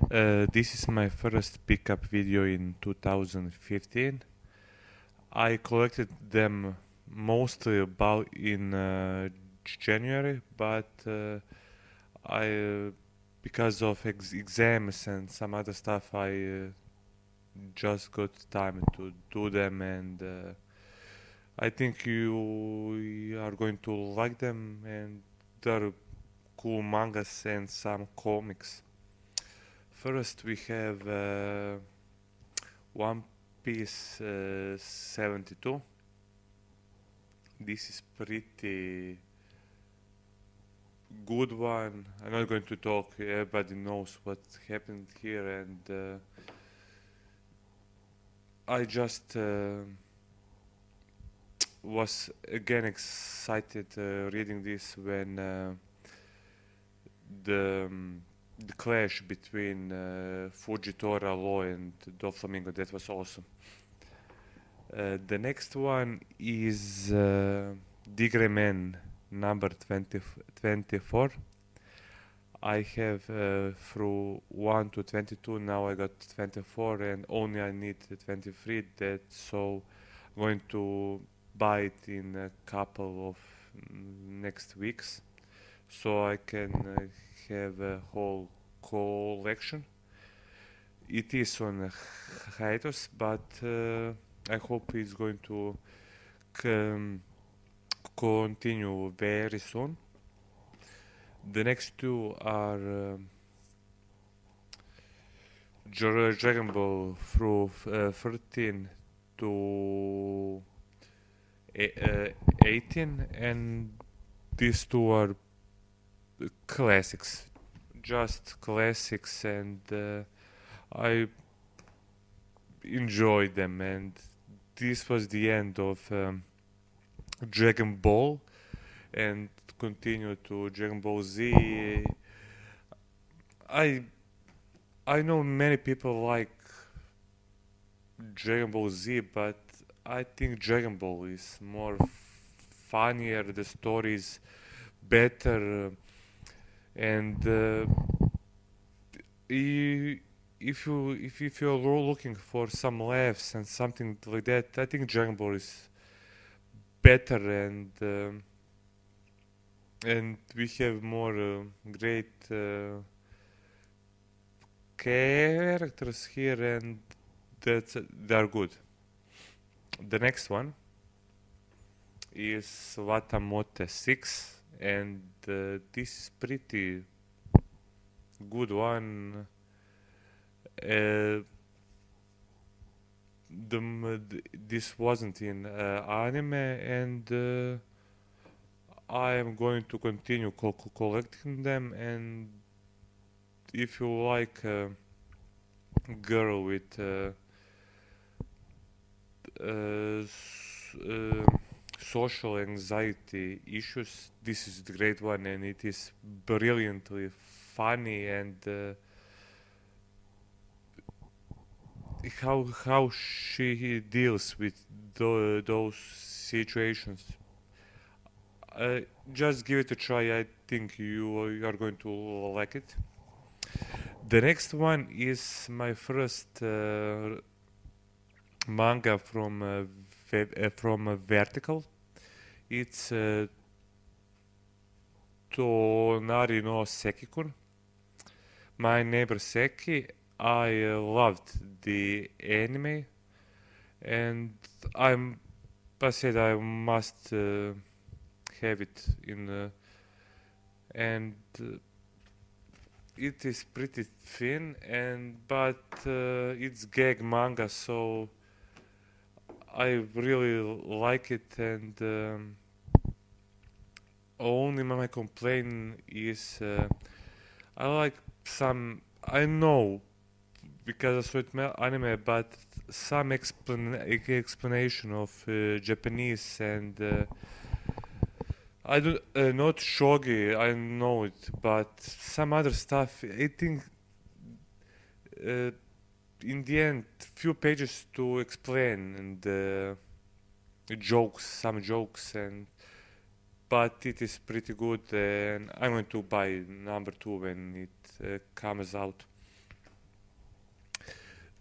This is my first pickup video in 2015. I collected them mostly about in January, but I because of exams and some other stuff, I just got time to do them, and I think you are going to like them, and they're cool mangas and some comics. First, we have One Piece 72. This is pretty good one. I'm not going to talk. Everybody knows what happened here, and I just was again excited reading this when the clash between Fujitora Law and Doflamingo, that was awesome. The next one is D.Gray-man number 24. I have through 1 to 22, now I got 24 and only I need 23, that so I'm going to buy it in a couple of next weeks so I can have a whole collection. It is on a hiatus, but I hope it's going to continue very soon. The next two are Dragon Ball through 13 to 18, and these two are classics, just classics, and I enjoyed them. And this was the end of Dragon Ball, and continue to Dragon Ball Z. I I know many people like Dragon Ball Z, but I think Dragon Ball is more funnier. The story is better, and i- if you're looking for some laughs and something like that, I think Dragon Ball is better, and we have more great characters here, and they're good. The next one is Watamote 6, and this is pretty good one. Uh, this wasn't in anime, and I am going to continue collecting them. And if you like a girl with uh, s- uh, social anxiety issues, this is the great one, and it is brilliantly funny, and how she deals with those situations. Just give it a try. I think you are going to like it. The next one is my first manga from Vertical. It's Tonari no Seki-kun. My neighbor Seki. I loved the anime, and I said I must have it in, and it is pretty thin, and but it's gag manga, so I really like it, and only my complaint is I like some. I know because I saw it anime, but some explanation of Japanese, and I do not shogi. I know it, but some other stuff. I think uh, in the end, few pages to explain, and jokes, some jokes, and but it is pretty good, and I'm going to buy number two when it comes out.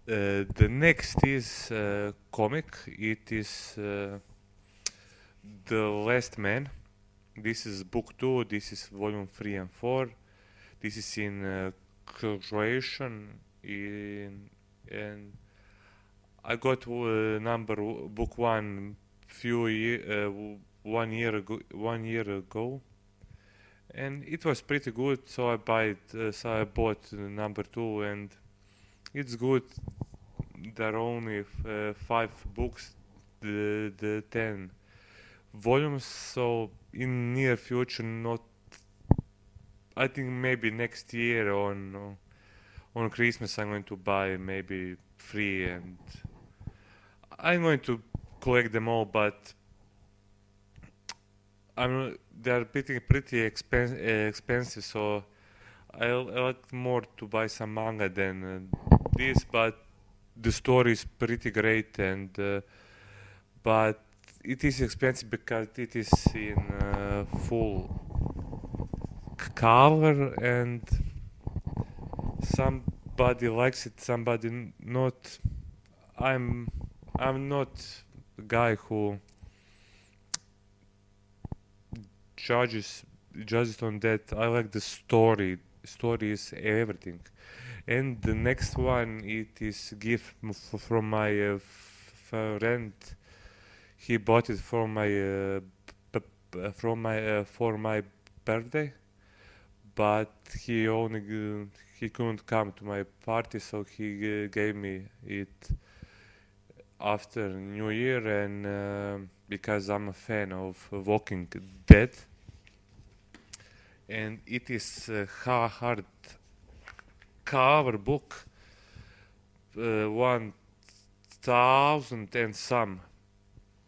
The next is comic. It is The Last Man. This is book 2. This is volume 3 and 4. This is in Croatian. And I got book 1 one year ago, and it was pretty good. So I bought number 2, and it's good. There are only 5 books, the 10 volumes. So in near future, not, I think maybe next year on Christmas I'm going to buy maybe 3, and I'm going to collect them all. But they're pretty expensive, so I like more to buy some manga than this. But the story is pretty great, and but it is expensive because it is in full cover, and somebody likes it, somebody not. I'm I'm not the guy who judges judges on that. I like the story. Story is everything. And the next one, it is gift from my friend. He bought it for my birthday, but he couldn't come to my party, so he gave me it after New Year, and because I'm a fan of Walking Dead, and it is a hard cover book, 1,000 and some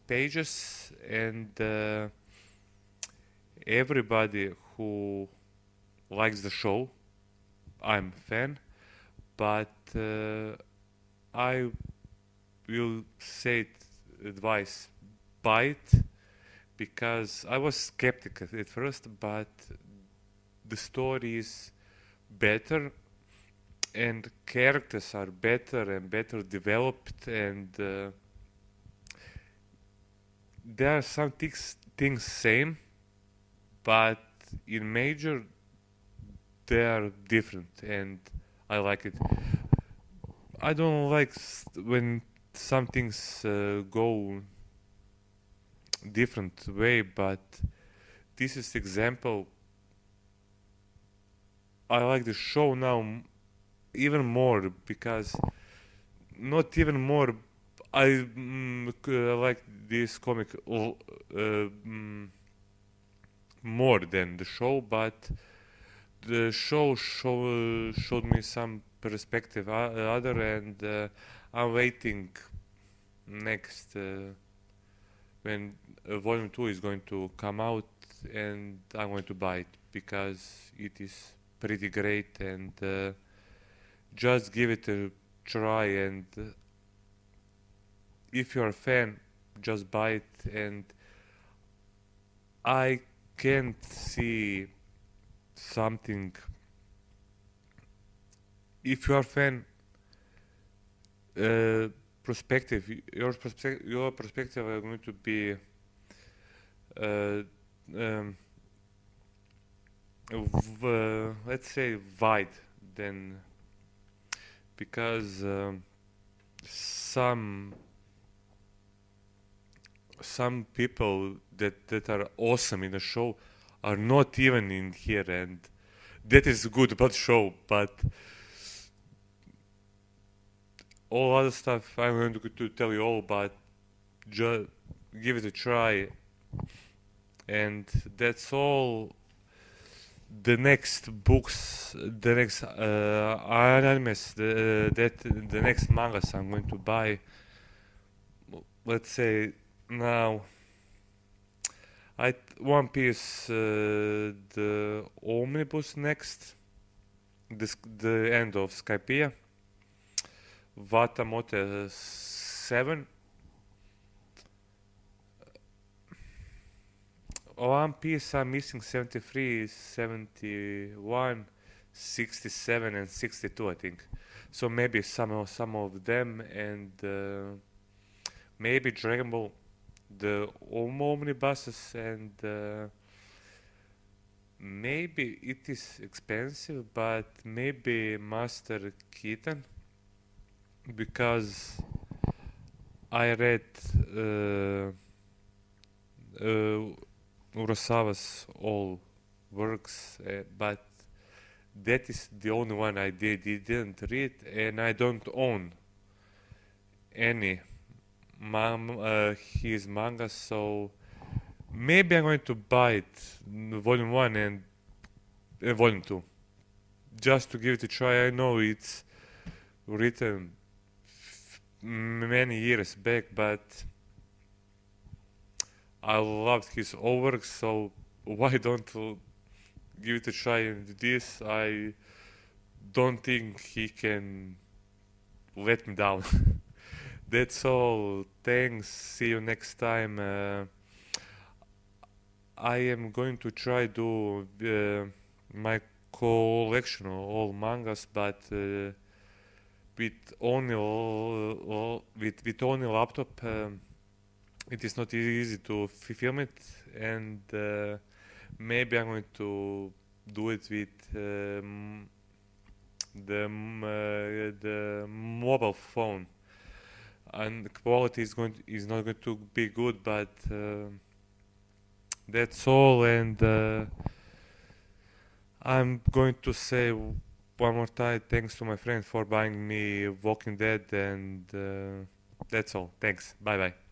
pages, and everybody who likes the show, I'm a fan, but I will say advice, buy it, because I was skeptic at first, but the story is better, and characters are better and better developed, and there are some things same, but in major they are different, and I like it. I don't like when some things go different way, but this is example. I like the show now even more, because not even more. I like this comic more than the show, but the showed me some perspective other, and I'm waiting next when volume 2 is going to come out, and I'm going to buy it because it is pretty great, and just give it a try, and if you're a fan, just buy it. And I can't see something. If you are a fan, perspective your perspective are going to be uh, um, let's say wide, then, because some some people that are awesome in the show are not even in here, and that is good about show. But all other stuff I'm going to tell you all, but just give it a try, and that's all. The next books, the next animes, the next mangas I'm going to buy. Let's say now, One Piece, the omnibus next, the end of Skypiea, Watamote 7, One Piece I'm missing 73, 71, 67, and 62, I think. So maybe some of them, and maybe Dragon Ball, the Omo omnibuses, and maybe it is expensive, but maybe Master Keaton, because I read uh, uh, Urasawa's all works, but that is the only one I didn't read, and I don't own any his manga, so maybe I'm going to buy it, volume 1 and volume 2, just to give it a try. I know it's written many years back, but I loved his old work, so why don't give it a try in this? I don't think he can let me down. That's all. Thanks. See you next time. I am going to try do my collection of all mangas, but with only with only laptop. It is not easy to film it, and maybe I'm going to do it with the mobile phone, and the quality is not going to be good, but that's all. And I'm going to say one more time thanks to my friend for buying me Walking Dead, and that's all. Thanks. Bye bye.